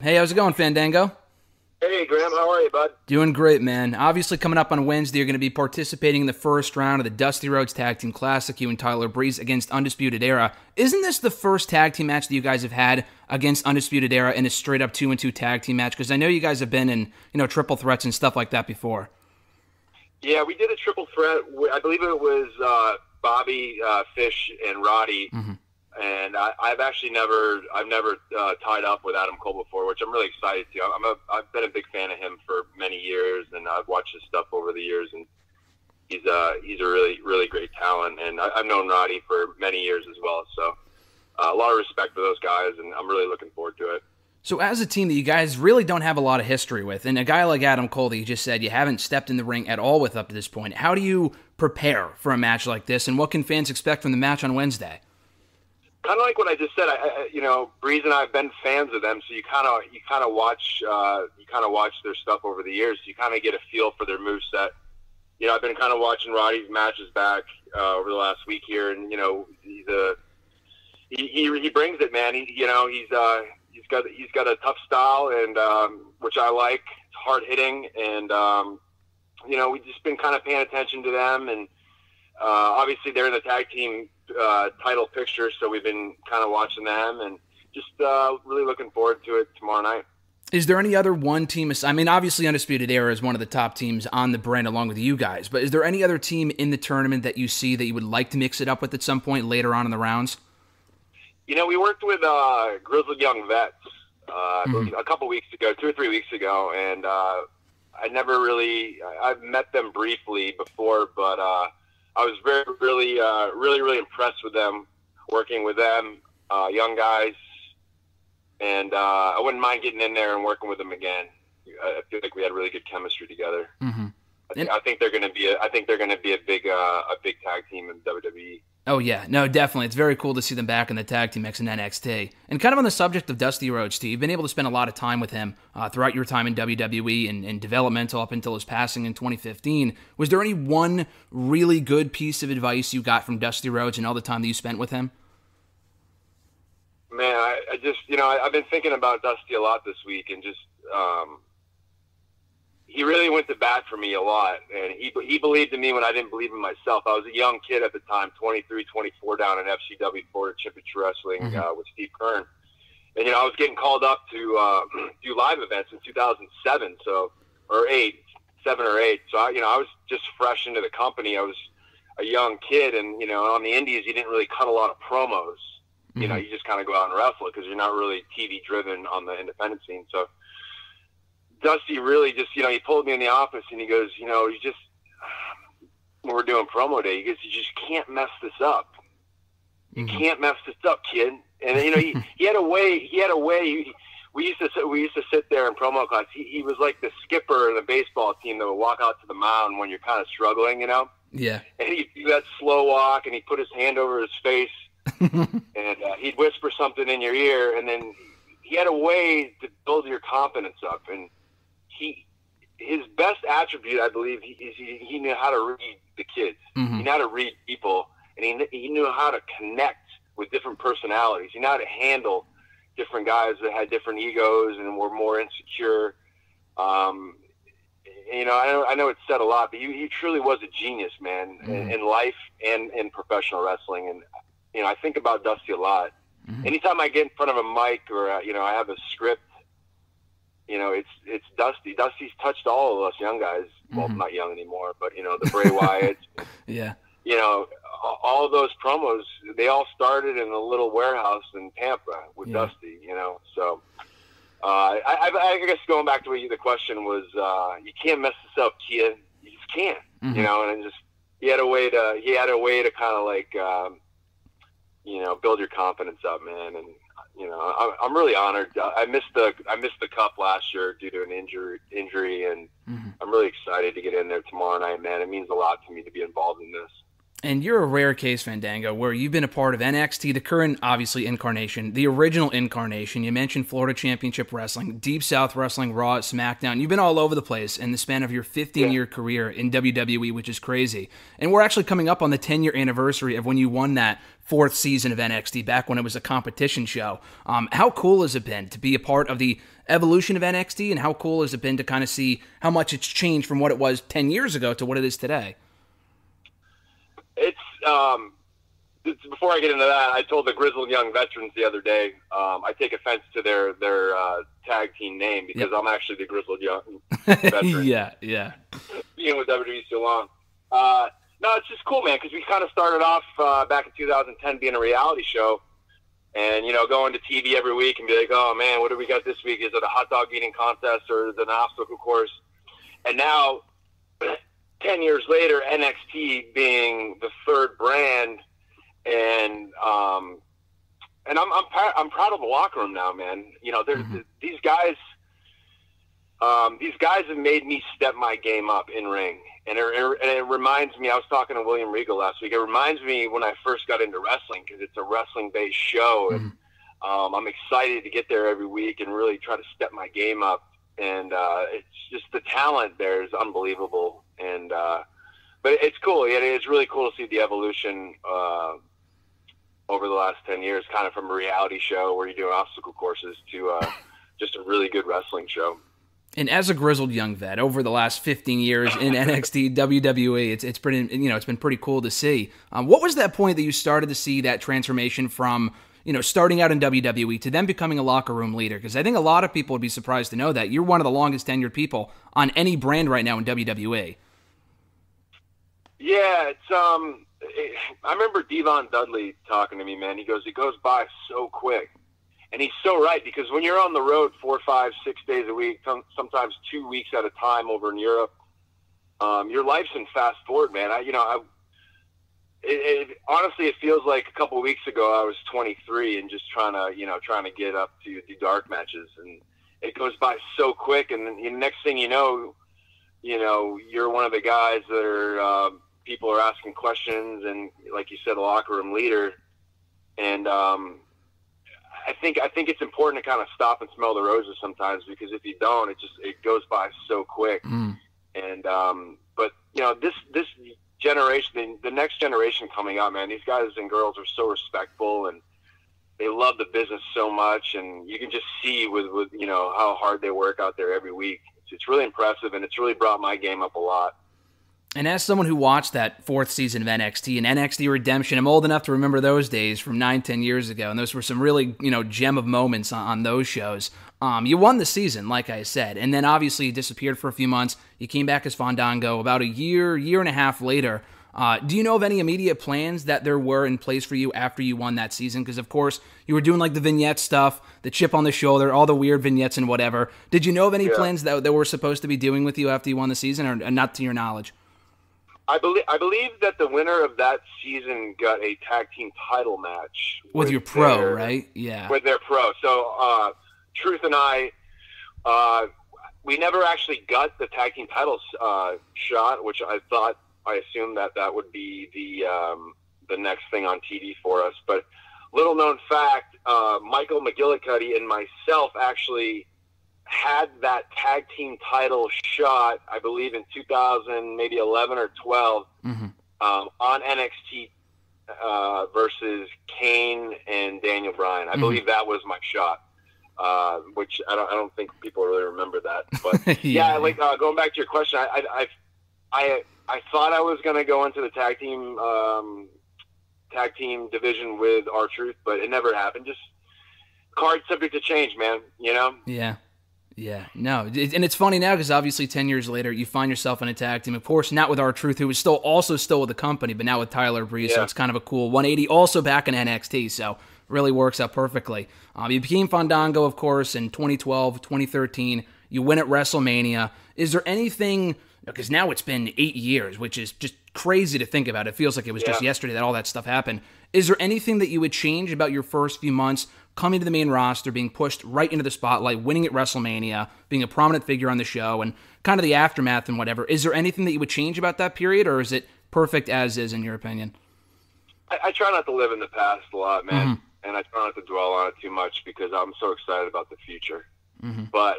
Hey, how's it going, Fandango? Hey, Graham, how are you, bud? Doing great, man. Obviously, coming up on Wednesday, you're going to be participating in the first round of the Dusty Rhodes Tag Team Classic, you and Tyler Breeze against Undisputed Era. Isn't this the first tag team match that you guys have had against Undisputed Era in a straight-up 2-2 tag team match? Because I know you guys have been in, triple threats and stuff like that before. Yeah, we did a triple threat. I believe it was Bobby, Fish, and Roddy. Mm-hmm. And I've never tied up with Adam Cole before, which I'm really excited to. I've been a big fan of him for many years, and I've watched his stuff over the years, and he's a really, really great talent. And I've known Roddy for many years as well, so a lot of respect for those guys, and I'm really looking forward to it. So as a team that you guys really don't have a lot of history with, and a guy like Adam Cole that you just said you haven't stepped in the ring at all with up to this point, how do you prepare for a match like this, and what can fans expect from the match on Wednesday? Kind of like what I just said. Breeze and I have been fans of them, so you kind of watch their stuff over the years. So you kind of get a feel for their moveset. I've been kind of watching Roddy's matches back over the last week here, and he brings it, man. He's got a tough style, and which I like. It's hard hitting, and we've just been kind of paying attention to them, and obviously they're in the tag team title picture, so we've been kind of watching them and just really looking forward to it tomorrow night. Is there any other one team? I mean, obviously Undisputed Era is one of the top teams on the brand along with you guys, but is there any other team in the tournament that you see that you would like to mix it up with at some point later on in the rounds? We worked with Grizzled Young Vets a couple weeks ago, 2 or 3 weeks ago, and I've met them briefly before, but I was really impressed with them, working with them, young guys, and I wouldn't mind getting in there and working with them again. I feel like we had really good chemistry together. Mm-hmm. I think they're going to be a big tag team in WWE. Oh yeah, no, definitely. It's very cool to see them back in the tag team mix in NXT. And kind of on the subject of Dusty Rhodes, too, you've been able to spend a lot of time with him throughout your time in WWE and developmental up until his passing in 2015. Was there any one really good piece of advice you got from Dusty Rhodes and all the time that you spent with him? Man, I've been thinking about Dusty a lot this week, and just he really went to bat for me a lot, and he believed in me when I didn't believe in myself. I was a young kid at the time, 23, 24, down in FCW Florida Championship Wrestling with Steve Kern. And, I was getting called up to do live events in 2007, or 7 or 8. So, I was just fresh into the company. I was a young kid, and, on the indies, you didn't really cut a lot of promos. You just kind of go out and wrestle because you're not really TV-driven on the independent scene. So, Dusty really just, he pulled me in the office and he goes, when we're doing promo day, he goes, you just can't mess this up. You can't mess this up, kid. And, he had a way, we used to sit there in promo class. He was like the skipper in the baseball team that would walk out to the mound when you're kind of struggling, Yeah. And he'd do that slow walk and he'd put his hand over his face and he'd whisper something in your ear, and then he had a way to build your confidence up. And his best attribute, I believe, is he knew how to read the kids. He knew how to read people, and he knew how to connect with different personalities. He knew how to handle different guys that had different egos and were more insecure. I know it's said a lot, but he truly was a genius, man, in life and in professional wrestling. And I think about Dusty a lot. Anytime I get in front of a mic or I have a script, it's Dusty. Dusty's touched all of us young guys. Well, not young anymore, but the Bray Wyatts. Yeah. All of those promos, they all started in a little warehouse in Tampa with Dusty. So I guess going back to what the question was, you can't mess this up, kid. You just can't. And just he had a way to kind of like build your confidence up, man. And I'm really honored. I missed the cup last year due to an injury, and I'm really excited to get in there tomorrow night, man. It means a lot to me to be involved in this. And you're a rare case, Fandango, where you've been a part of NXT, the current, obviously, incarnation, the original incarnation. You mentioned Florida Championship Wrestling, Deep South Wrestling, Raw, SmackDown. You've been all over the place in the span of your 15-year career in WWE, which is crazy. And we're actually coming up on the 10-year anniversary of when you won that 4th season of NXT, back when it was a competition show. How cool has it been to be a part of the evolution of NXT, and how cool has it been to kind of see how much it's changed from what it was 10 years ago to what it is today? It's before I get into that, I told the Grizzled Young Veterans the other day, I take offense to their tag team name because I'm actually the Grizzled Young Veteran. Yeah. Being with WWE so long. No, it's just cool, man, because we kind of started off back in 2010 being a reality show and, going to TV every week and be like, oh, man, what do we got this week? Is it a hot dog eating contest or is it an obstacle course? And now, 10 years later, NXT being the 3rd brand, and I'm proud of the locker room now, man. These guys have made me step my game up in ring, and it reminds me. I was talking to William Regal last week. It reminds me when I first got into wrestling because it's a wrestling-based show, and I'm excited to get there every week and really try to step my game up. And it's just the talent there is unbelievable. And but it's cool. It's really cool to see the evolution over the last 10 years, kind of from a reality show where you're doing obstacle courses to just a really good wrestling show. And as a grizzled young vet over the last 15 years in NXT, WWE, it's pretty, it's been pretty cool to see. What was that point that you started to see that transformation from, starting out in WWE to then becoming a locker room leader? Because I think a lot of people would be surprised to know that you're one of the longest tenured people on any brand right now in WWE. Yeah, I remember Devon Dudley talking to me, man. He goes, it goes by so quick. And he's so right, because when you're on the road 4, 5, 6 days a week, sometimes 2 weeks at a time over in Europe, your life's in fast forward, man. Honestly, it feels like a couple of weeks ago I was 23 and just trying to get up to the dark matches, and it goes by so quick. And the next thing you know, you're one of the guys that are people are asking questions, and like you said, a locker room leader. And I think it's important to kind of stop and smell the roses sometimes, because if you don't, it goes by so quick. And but this generation, the next generation coming up, man, these guys and girls are so respectful and they love the business so much, and you can just see with how hard they work out there every week. It's really impressive, and it's really brought my game up a lot. And as someone who watched that 4th season of NXT and NXT Redemption, I'm old enough to remember those days from 9-10 years ago, and those were some really, gem of moments on those shows. You won the season, like I said, and then obviously you disappeared for a few months. You came back as Fandango about a year and a half later. Do you know of any immediate plans that there were in place for you after you won that season? Because, of course, you were doing like the vignette stuff, the chip on the shoulder, all the weird vignettes and whatever. Did you know of any plans that we're supposed to be doing with you after you won the season, or not to your knowledge? I believe that the winner of that season got a tag team title match with your pro, right? Yeah, with their pro. So Truth and I, we never actually got the tag team titles shot, which I assumed that would be the next thing on TV for us. But little known fact, Michael McGillicuddy and myself actually had that tag team title shot, I believe in 2000, maybe 11 or 12, on NXT versus Kane and Daniel Bryan. I believe that was my shot, which I don't think people really remember that. But yeah, like going back to your question, I thought I was going to go into the tag team division with R-Truth, but it never happened. Just cards subject to change, man. Yeah, no, and it's funny now because obviously 10 years later you find yourself in a tag team, of course, not with R-Truth, who is still with the company, but now with Tyler Breeze, so it's kind of a cool 180, also back in NXT, so really works out perfectly. You became Fandango, of course, in 2012, 2013, you win at WrestleMania. Is there anything, because now it's been 8 years, which is just crazy to think about, it feels like it was just yesterday that all that stuff happened. Is there anything that you would change about your first few months coming to the main roster, being pushed right into the spotlight, winning at WrestleMania, being a prominent figure on the show, and kind of the aftermath and whatever? Is there anything that you would change about that period, or is it perfect as is, in your opinion? I try not to live in the past a lot, man, and I try not to dwell on it too much because I'm so excited about the future. But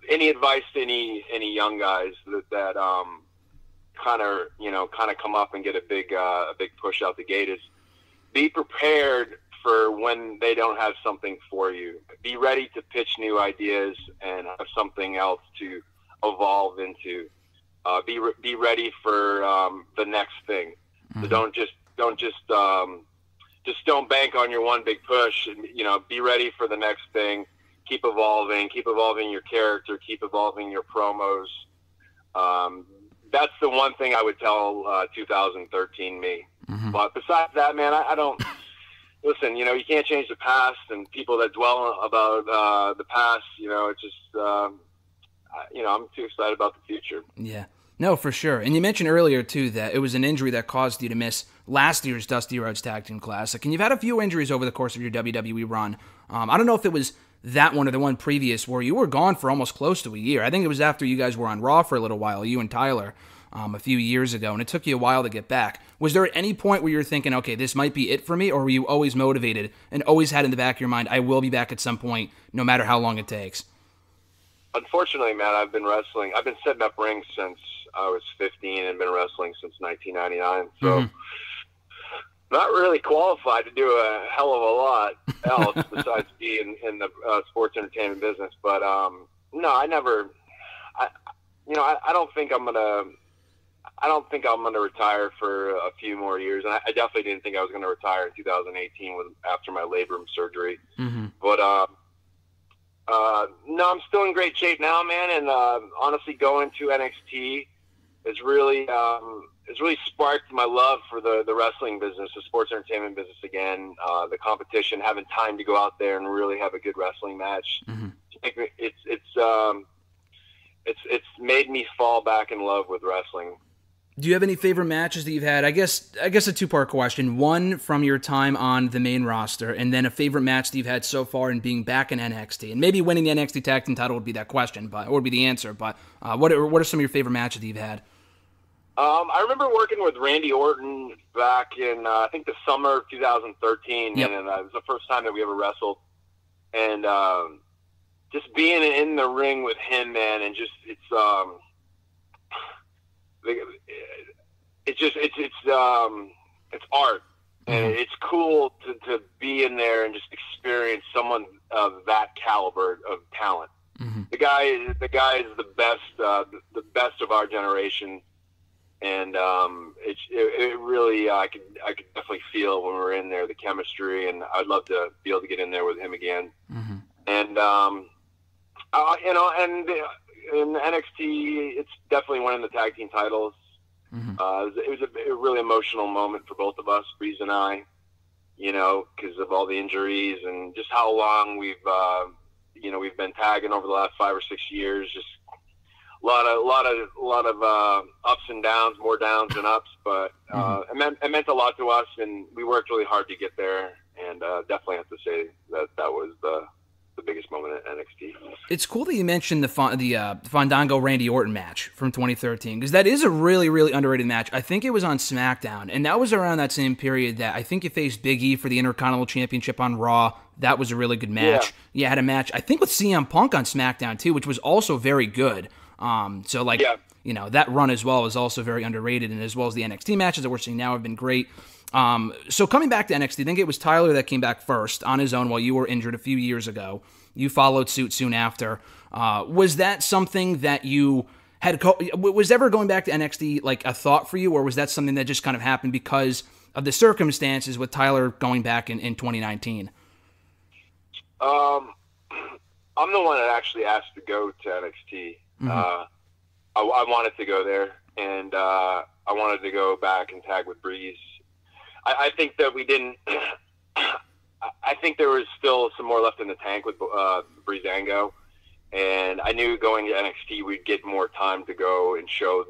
any advice to any young guys that kind of come up and get a big push out the gate is be prepared for when they don't have something for you. Be ready to pitch new ideas and have something else to evolve into. Be ready for the next thing. So don't bank on your one big push. Be ready for the next thing. Keep evolving your character, keep evolving your promos. That's the one thing I would tell 2013 me. But besides that, man, I don't listen. You can't change the past, and people that dwell about the past, it's just I'm too excited about the future. Yeah. No, for sure. And you mentioned earlier, too, that it was an injury that caused you to miss last year's Dusty Rhodes Tag Team Classic. And you've had a few injuries over the course of your WWE run. I don't know if it was that one or the one previous where you were gone for almost close to a year. I think it was after you guys were on Raw for a little while, you and Tyler, a few years ago, and it took you a while to get back. Was there at any point where you were thinking, okay, this might be it for me, or were you always motivated and always had in the back of your mind, I will be back at some point, no matter how long it takes? Unfortunately, man, I've been setting up rings since I was 15 and been wrestling since 1999. So not really qualified to do a hell of a lot else besides be in the sports entertainment business. But no, I never. I don't think I'm gonna retire for a few more years, and I definitely didn't think I was gonna retire in 2018 after my labrum surgery. But no, I'm still in great shape now, man. And honestly, going to NXT has really sparked my love for the wrestling business, the sports entertainment business again. The competition, having time to go out there and really have a good wrestling match. It's made me fall back in love with wrestling. Do you have any favorite matches that you've had? I guess a two-part question. One from your time on the main roster, and then a favorite match that you've had so far in being back in NXT. And maybe winning the NXT Tag Team title would be that question, or would be the answer. But what are some of your favorite matches that you've had? I remember working with Randy Orton back in I think the summer of 2013, Yep. and it was the first time that we ever wrestled. And just being in the ring with him, man, and just it's art, and it's cool to be in there and just experience someone of that caliber of talent. The guy is the best of our generation, and it really I could definitely feel when we were in there the chemistry, and I'd love to be able to get in there with him again. And and in NXT, it's definitely winning the tag team titles. It was a really emotional moment for both of us, Breeze and I, because of all the injuries and just how long we've been tagging over the last 5 or 6 years. Just a lot of ups and downs, more downs than ups, but it meant a lot to us, and we worked really hard to get there. And definitely have to say that was the biggest moment at NXT. It's cool that you mentioned the Fandango Randy Orton match from 2013, because that is a really, really underrated match. I think it was on SmackDown, and that was around that same period that I think you faced Big E for the Intercontinental Championship on Raw. That was a really good match. You had a match, I think, with CM Punk on SmackDown, too, which was also very good. That run as well is also very underrated, and as well as the NXT matches that we're seeing now have been great. So coming back to NXT, I think it was Tyler that came back first on his own while you were injured a few years ago. You followed suit soon after. Was that something that you had? Was ever going back to NXT like a thought for you, or was that something that just kind of happened because of the circumstances with Tyler going back in 2019? I'm the one that actually asked to go to NXT. I wanted to go there, and I wanted to go back and tag with Breeze. I think that we didn't. I think there was still some more left in the tank with Breezango, and I knew going to NXT we'd get more time to go and show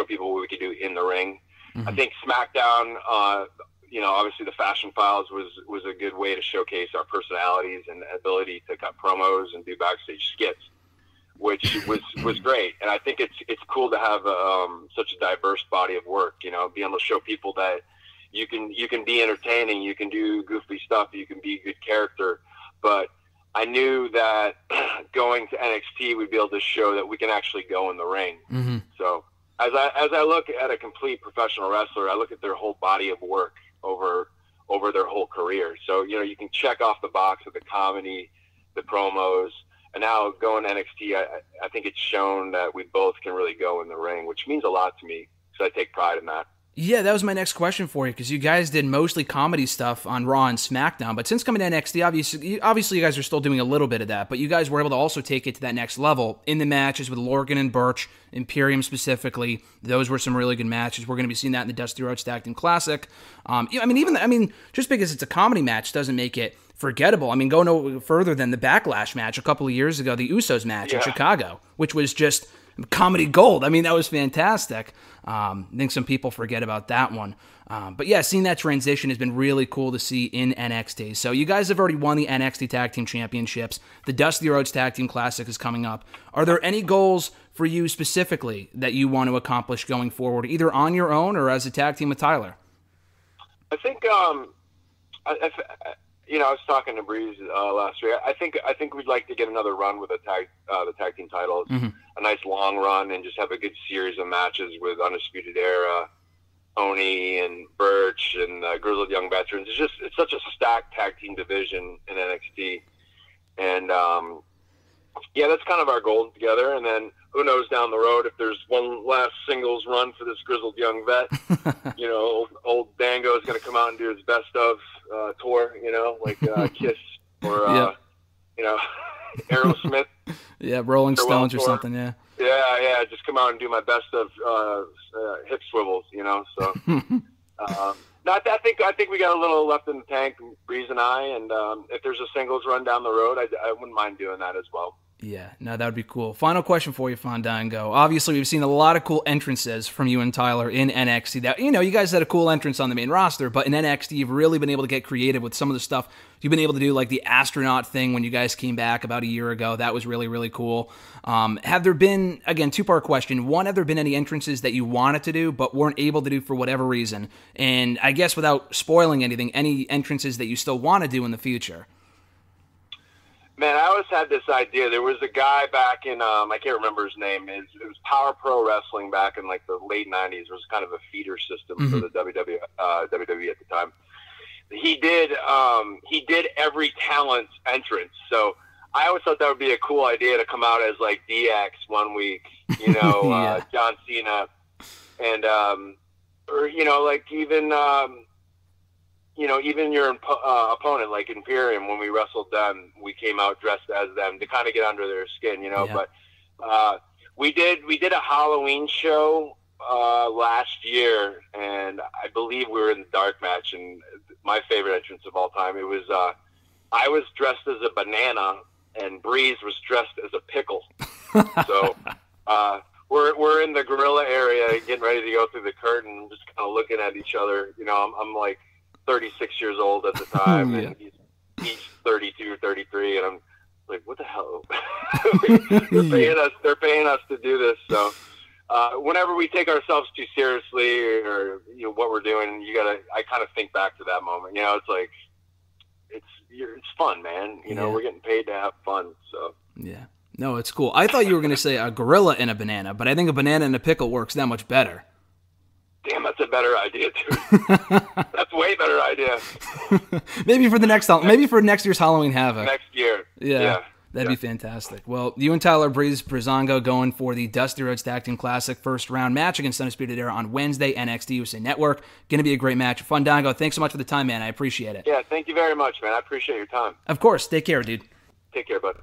people what we could do in the ring. I think SmackDown, obviously the Fashion Files was a good way to showcase our personalities and ability to cut promos and do backstage skits. which was great. And I think it's cool to have such a diverse body of work. You know, being able to show people that you can be entertaining, you can do goofy stuff, you can be a good character. But I knew that going to NXT, we'd be able to show that we can actually go in the ring. Mm-hmm. So as I look at a complete professional wrestler, I look at their whole body of work over their whole career. So, you know, you can check off the box of the comedy, the promos, and now going to NXT, I think it's shown that we both can really go in the ring, which means a lot to me because I take pride in that. Yeah, that was my next question for you, because you guys did mostly comedy stuff on Raw and SmackDown, but since coming to NXT, obviously you guys are still doing a little bit of that, but you guys were able to also take it to that next level in the matches with Lorcan and Burch, Imperium specifically. Those were some really good matches. We're going to be seeing that in the Dusty Rhodes Tag Team Classic. Just because it's a comedy match doesn't make it forgettable. I mean, go no further than the Backlash match a couple of years ago, the Usos match in Chicago, which was just comedy gold. I mean, that was fantastic. I think some people forget about that one. But yeah, seeing that transition has been really cool to see in NXT. So you guys have already won the NXT Tag Team Championships. The Dusty Rhodes Tag Team Classic is coming up. Are there any goals for you specifically that you want to accomplish going forward, either on your own or as a tag team with Tyler? I think, I was talking to Breeze last week. I think we'd like to get another run with the tag team titles, a nice long run, and just have a good series of matches with Undisputed Era, Oni and Burch, and Grizzled Young Veterans. It's such a stacked tag team division in NXT, and that's kind of our goal together. And then who knows down the road if there's one last singles run for this Grizzled Young Vet. You know, old Dango is going to come out and do his best of tour, you know, like Kiss or, Aerosmith. Yeah, Rolling Stones or something, yeah. Yeah, just come out and do my best of hip swivels, you know. So, I think we got a little left in the tank, Breeze and I, and if there's a singles run down the road, I wouldn't mind doing that as well. Yeah, no, that would be cool. Final question for you, Fandango. Obviously, we've seen a lot of cool entrances from you and Tyler in NXT. That, you know, you guys had a cool entrance on the main roster, but in NXT, you've really been able to get creative with some of the stuff you've been able to do, like the astronaut thing when you guys came back about a year ago. That was really, really cool. Have there been, again, two-part question. One, have there been any entrances that you wanted to do but weren't able to do for whatever reason? And I guess without spoiling anything, any entrances that you still want to do in the future? Man, I always had this idea. There was a guy back in, I can't remember his name. It was Power Pro Wrestling back in like the late 90s. It was kind of a feeder system for the WWE at the time. He did every talent entrance. So I always thought that would be a cool idea to come out as like DX one week, you know, John Cena, and or you know, like even even your opponent, like Imperium, when we wrestled them, we came out dressed as them to kind of get under their skin, you know. Yeah. But we did a Halloween show last year, and I believe we were in the dark match. And my favorite entrance of all time, it was I was dressed as a banana, and Breeze was dressed as a pickle. So we're in the gorilla area, getting ready to go through the curtain, just kind of looking at each other. You know, I'm like 36 years old at the time, and he's 32, 33, and I'm like, what the hell? They're paying us to do this. So whenever we take ourselves too seriously, or you know what we're doing, I kind of think back to that moment. You know, it's like it's fun, man. You know, we're getting paid to have fun. So yeah, no, it's cool. I thought you were going to say a gorilla and a banana, but I think a banana and a pickle works that much better. Damn, that's a better idea, too. That's a way better idea. Maybe for next year's Halloween Havoc. Next year. Yeah. That'd be fantastic. Well, you and Tyler Breezango going for the Dusty Rhodes Tag Team Classic first round match against Undisputed Era on Wednesday, NXT USA Network. Going to be a great match. Fandango, thanks so much for the time, man. I appreciate it. Yeah, thank you very much, man. I appreciate your time. Of course. Take care, dude. Take care, bud.